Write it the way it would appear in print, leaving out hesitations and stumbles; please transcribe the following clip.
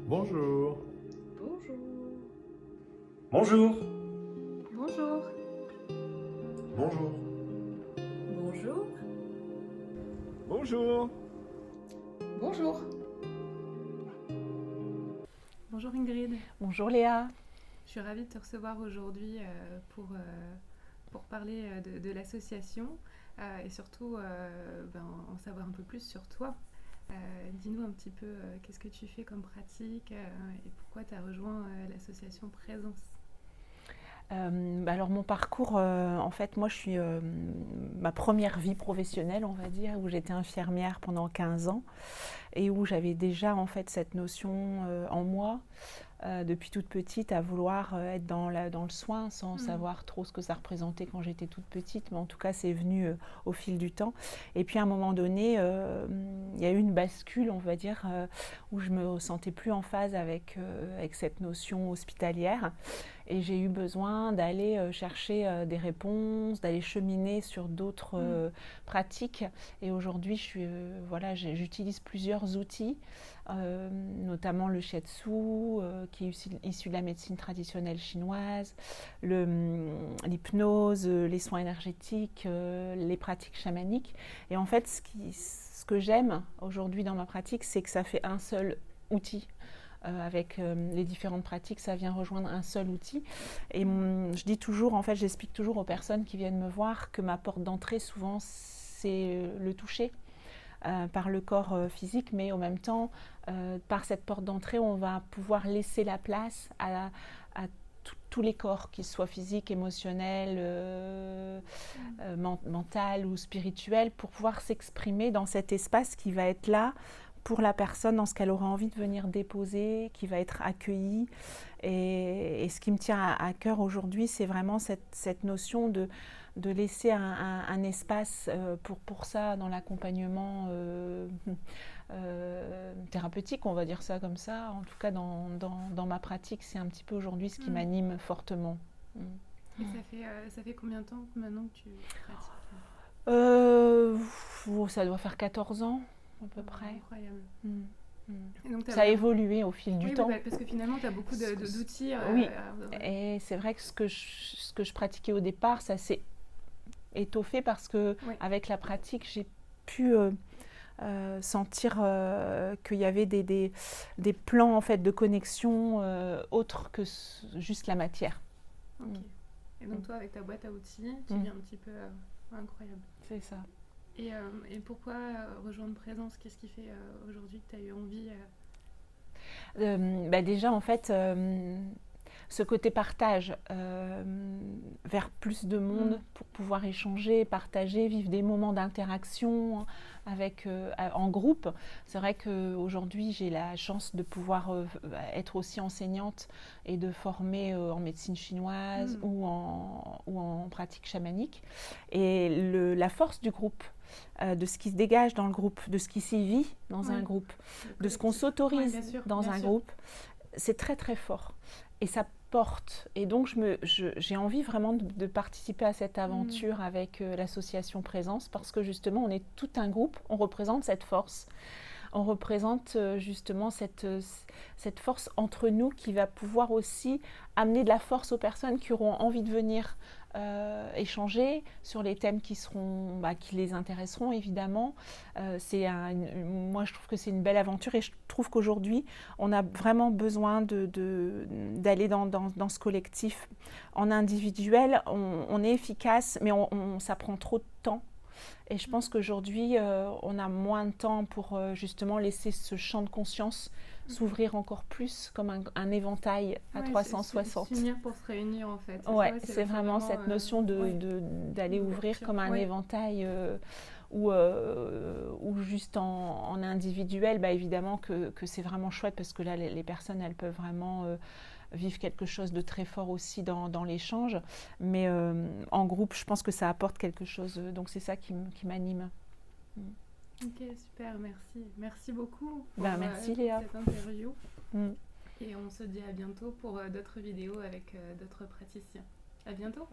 Bonjour. Bonjour. Bonjour. Bonjour. Bonjour. Bonjour. Bonjour. Bonjour. Bonjour Ingrid. Bonjour Léa. Je suis ravie de te recevoir aujourd'hui pour parler de l'association et surtout en savoir un peu plus sur toi. Dis-nous un petit peu qu'est-ce que tu fais comme pratique et pourquoi tu as rejoint l'association Présence. Alors mon parcours, en fait, moi je suis ma première vie professionnelle, on va dire, où j'étais infirmière pendant 15 ans et où j'avais déjà en fait cette notion en moi depuis toute petite à vouloir être dans le soin sans savoir trop ce que ça représentait quand j'étais toute petite, mais en tout cas c'est venu au fil du temps. Et puis à un moment donné, il y a eu une bascule, on va dire, où je me sentais plus en phase avec cette notion hospitalière. Et j'ai eu besoin d'aller chercher des réponses, d'aller cheminer sur d'autres pratiques. Et aujourd'hui, j'utilise plusieurs outils, notamment le shiatsu, qui est issu de la médecine traditionnelle chinoise, l'hypnose, les soins énergétiques, les pratiques chamaniques. Et en fait, ce que j'aime aujourd'hui dans ma pratique, c'est que ça fait un seul outil. Avec les différentes pratiques, ça vient rejoindre un seul outil. Et je dis toujours, en fait, j'explique toujours aux personnes qui viennent me voir que ma porte d'entrée, souvent, c'est le toucher par le corps physique, mais en même temps, par cette porte d'entrée, on va pouvoir laisser la place à tous les corps, qu'ils soient physiques, émotionnels, mental ou spirituels, pour pouvoir s'exprimer dans cet espace qui va être là pour la personne dans ce qu'elle aura envie de venir déposer, qui va être accueillie. Et ce qui me tient à cœur aujourd'hui, c'est vraiment cette notion de laisser un espace pour ça dans l'accompagnement thérapeutique, on va dire ça comme ça. En tout cas, dans ma pratique, c'est un petit peu aujourd'hui ce qui m'anime fortement. Et ça fait combien de temps maintenant que tu pratiques Ça doit faire 14 ans à peu près. Incroyable. Et donc, ça a évolué au fil du temps. Parce que finalement, tu as beaucoup d'outils. Oui, et c'est vrai que ce que je pratiquais au départ, ça s'est étoffé parce que avec la pratique, j'ai pu sentir qu'il y avait des plans en fait, de connexion autres que juste la matière. Okay. Et donc toi, avec ta boîte à outils, tu viens un petit peu incroyable. C'est ça. Et pourquoi rejoindre Présence? Qu'est-ce qui fait aujourd'hui que tu as eu envie Déjà, en fait, ce côté partage vers plus de monde pour pouvoir échanger, partager, vivre des moments d'interaction en groupe. C'est vrai qu'aujourd'hui, j'ai la chance de pouvoir être aussi enseignante et de former en médecine chinoise ou en pratique chamanique. Et la force du groupe, de ce qui se dégage dans le groupe, de ce qui s'y vit dans un groupe, de ce qu'on s'autorise dans un groupe, c'est très très fort. Et ça porte. Et donc j'ai envie vraiment de participer à cette aventure avec l'association Présence, parce que justement on est tout un groupe, on représente cette force. On représente justement cette force entre nous qui va pouvoir aussi amener de la force aux personnes qui auront envie de venir échanger sur les thèmes qui les intéresseront évidemment. Moi je trouve que c'est une belle aventure et je trouve qu'aujourd'hui on a vraiment besoin d'aller dans ce collectif. En individuel, on est efficace mais ça prend trop de temps. Et je pense qu'aujourd'hui, on a moins de temps pour justement laisser ce champ de conscience s'ouvrir encore plus comme un éventail à 360. S'unir pour se réunir en fait. C'est vraiment cette notion d'aller ouvrir comme un éventail ou juste en individuel. Évidemment que c'est vraiment chouette parce que là, les personnes, elles peuvent vraiment vivre quelque chose de très fort aussi dans l'échange. Mais en groupe, je pense que ça apporte quelque chose. Donc c'est ça qui m'anime. Ok, super, merci. Merci beaucoup pour, merci Léa. cette interview. Et on se dit à bientôt pour d'autres vidéos avec d'autres praticiens. À bientôt.